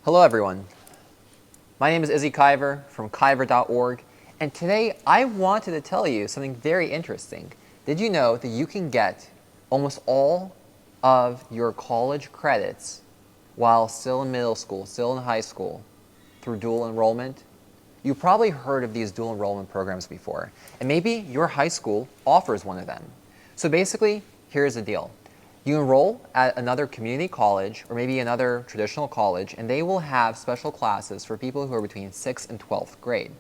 Hello everyone, my name is Izzy Kiver from kiver.org, and today I wanted to tell you something very interesting. Did you know that you can get almost all of your college credits while still in middle school, still in high school, through dual enrollment? You've probably heard of these dual enrollment programs before, and maybe your high school offers one of them. So basically, here's the deal. You enroll at another community college or maybe another traditional college, and they will have special classes for people who are between 6th and 12th grade.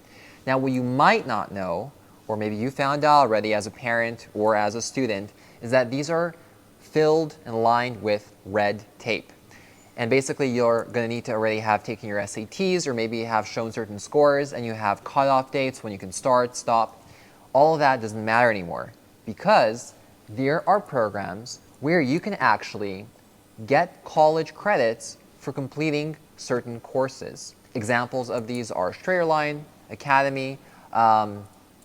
Now, what you might not know, or maybe you found out already as a parent or as a student, is that these are filled and lined with red tape. And basically, you're going to need to already have taken your SATs or maybe have shown certain scores, and you have cutoff dates when you can start, stop. All of that doesn't matter anymore because there are programs where you can actually get college credits for completing certain courses. Examples of these are Strayerline, Academy,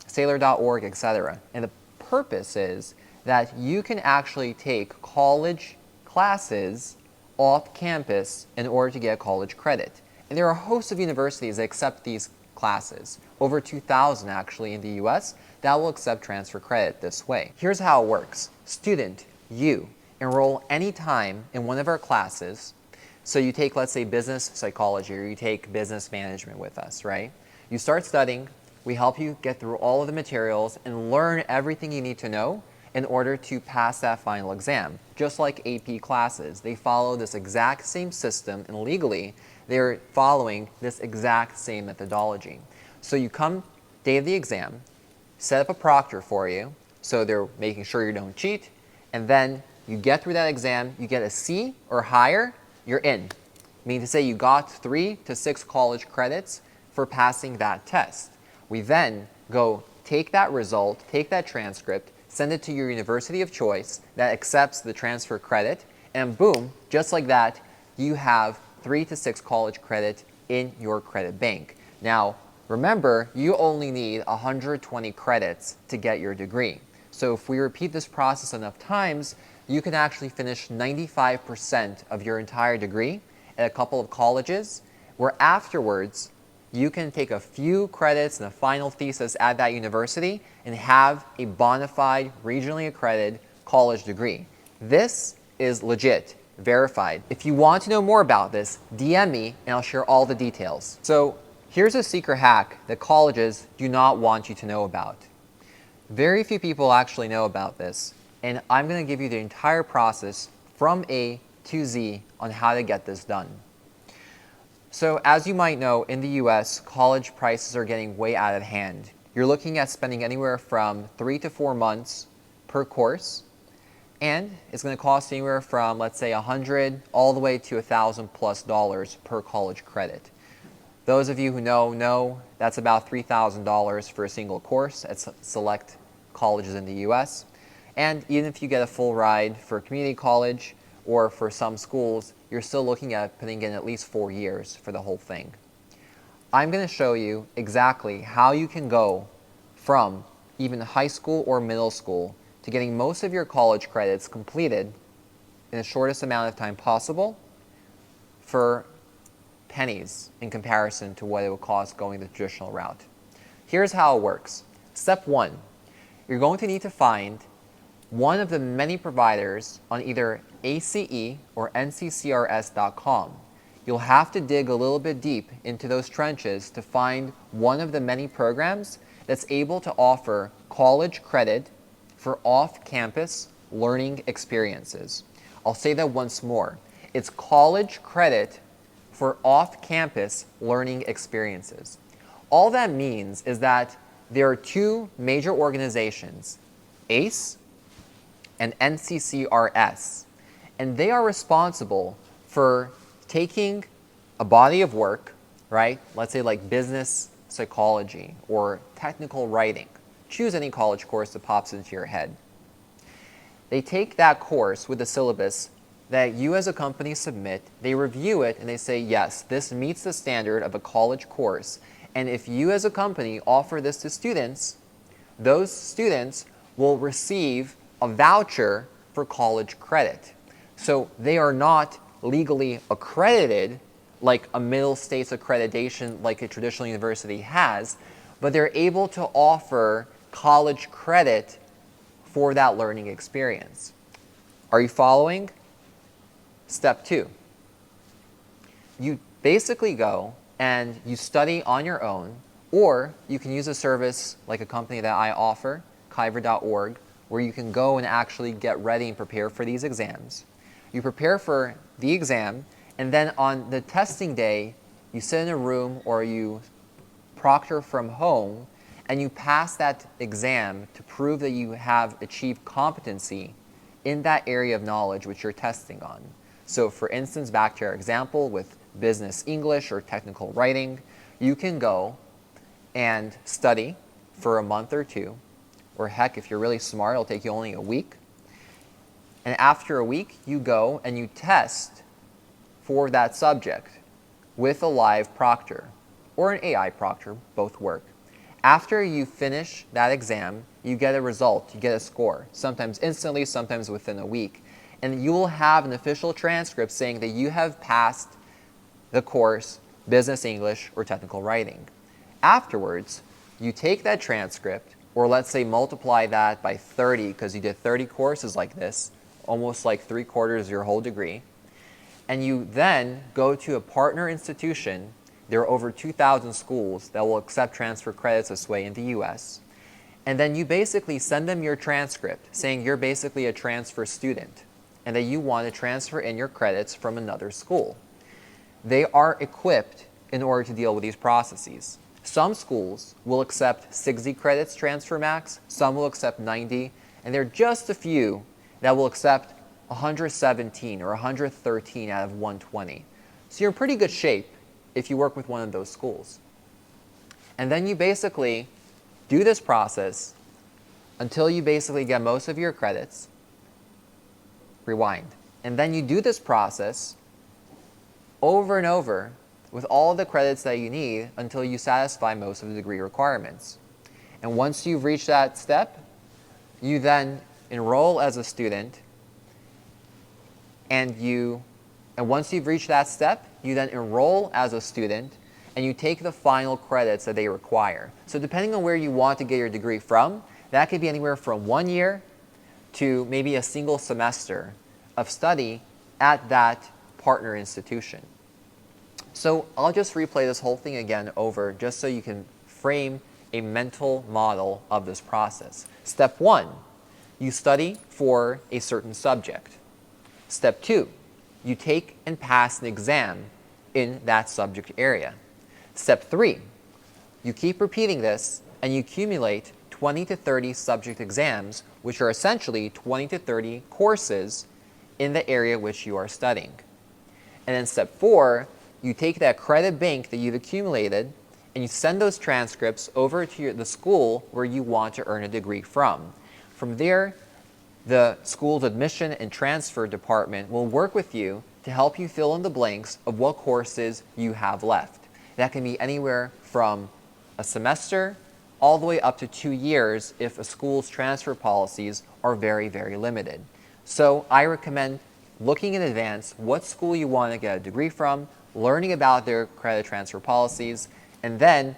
Sailor.org, etc. And the purpose is that you can actually take college classes off campus in order to get college credit. And there are a host of universities that accept these classes, over 2,000 actually in the US, that will accept transfer credit this way. Here's how it works. Student, you enroll anytime in one of our classes. So you take, let's say, business psychology, or you take business management with us, right? You start studying, we help you get through all of the materials and learn everything you need to know in order to pass that final exam. Just like AP classes, they follow this exact same system, and legally, they're following this exact same methodology. So you come day of the exam, set up a proctor for you, so they're making sure you don't cheat, and then you get through that exam, you get a C or higher, you're in. Meaning to say you got 3 to 6 college credits for passing that test. We then go take that result, take that transcript, send it to your university of choice that accepts the transfer credit, and boom, just like that, you have 3 to 6 college credit in your credit bank. Now, remember, you only need 120 credits to get your degree. So if we repeat this process enough times, you can actually finish 95% of your entire degree at a couple of colleges, where afterwards you can take a few credits and a final thesis at that university and have a bona fide, regionally accredited college degree. This is legit, verified. If you want to know more about this, DM me and I'll share all the details. So here's a secret hack that colleges do not want you to know about. Very few people actually know about this, and I'm going to give you the entire process from A to Z on how to get this done. So as you might know, in the US, college prices are getting way out of hand. You're looking at spending anywhere from 3 to 4 months per course, and it's going to cost anywhere from, let's say, $100 all the way to $1,000+ per college credit. Those of you who know that's about $3,000 for a single course at select colleges in the US. And even if you get a full ride for a community college or for some schools, you're still looking at putting in at least 4 years for the whole thing. I'm going to show you exactly how you can go from even high school or middle school to getting most of your college credits completed in the shortest amount of time possible for pennies in comparison to what it would cost going the traditional route. Here's how it works. Step 1, you're going to need to find one of the many providers on either ACE or NCCRS.com. You'll have to dig a little bit deep into those trenches to find one of the many programs that's able to offer college credit for off-campus learning experiences. I'll say that once more. It's college credit for off-campus learning experiences. All that means is that there are 2 major organizations, ACE and NCCRS, and they are responsible for taking a body of work, right? Let's say like business psychology or technical writing. Choose any college course that pops into your head. They take that course with the syllabus that you as a company submit, they review it, and they say, yes, this meets the standard of a college course. And if you as a company offer this to students, those students will receive a voucher for college credit. So they are not legally accredited, like a middle states accreditation like a traditional university has, but they're able to offer college credit for that learning experience. Are you following? Step 2. You basically go and you study on your own, or you can use a service like a company that I offer, Kyver.org, where you can go and actually get ready and prepare for these exams. You prepare for the exam, and then on the testing day, you sit in a room or you proctor from home, and you pass that exam to prove that you have achieved competency in that area of knowledge which you're testing on. So for instance, back to our example with business English or technical writing, you can go and study for a month or two, or heck, if you're really smart, it'll take you only a week. And after a week, you go and you test for that subject with a live proctor or an AI proctor, both work. After you finish that exam, you get a result, you get a score, sometimes instantly, sometimes within a week. And you will have an official transcript saying that you have passed the course Business English or Technical Writing. Afterwards, you take that transcript, or let's say multiply that by 30 because you did 30 courses like this, almost like 3/4 of your whole degree, and you then go to a partner institution. There are over 2,000 schools that will accept transfer credits this way in the US. And then you basically send them your transcript saying you're basically a transfer student and that you want to transfer in your credits from another school. They are equipped in order to deal with these processes. Some schools will accept 60 credits transfer max, some will accept 90, and there are just a few that will accept 117 or 113 out of 120. So you're in pretty good shape if you work with one of those schools. And then you basically do this process until you basically get most of your credits. Rewind. And then you do this process over and over with all the credits that you need until you satisfy most of the degree requirements. And once you've reached that step, you then enroll as a student, and once you've reached that step, you then enroll as a student, and you take the final credits that they require. So depending on where you want to get your degree from, that could be anywhere from 1 year to maybe a single semester of study at that partner institution. So I'll just replay this whole thing again over just so you can frame a mental model of this process. Step 1, you study for a certain subject. Step 2, you take and pass an exam in that subject area. Step 3, you keep repeating this and you accumulate 20 to 30 subject exams, which are essentially 20 to 30 courses in the area which you are studying. And then step 4, you take that credit bank that you've accumulated and you send those transcripts over to the school where you want to earn a degree from. From there, the school's admission and transfer department will work with you to help you fill in the blanks of what courses you have left. That can be anywhere from a semester all the way up to 2 years if a school's transfer policies are very, very limited. So I recommend looking in advance what school you want to get a degree from, learning about their credit transfer policies, and then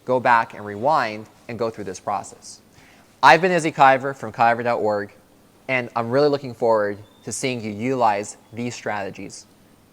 go back and rewind and go through this process. I've been Izzy Kyver from Kyver.org, and I'm really looking forward to seeing you utilize these strategies.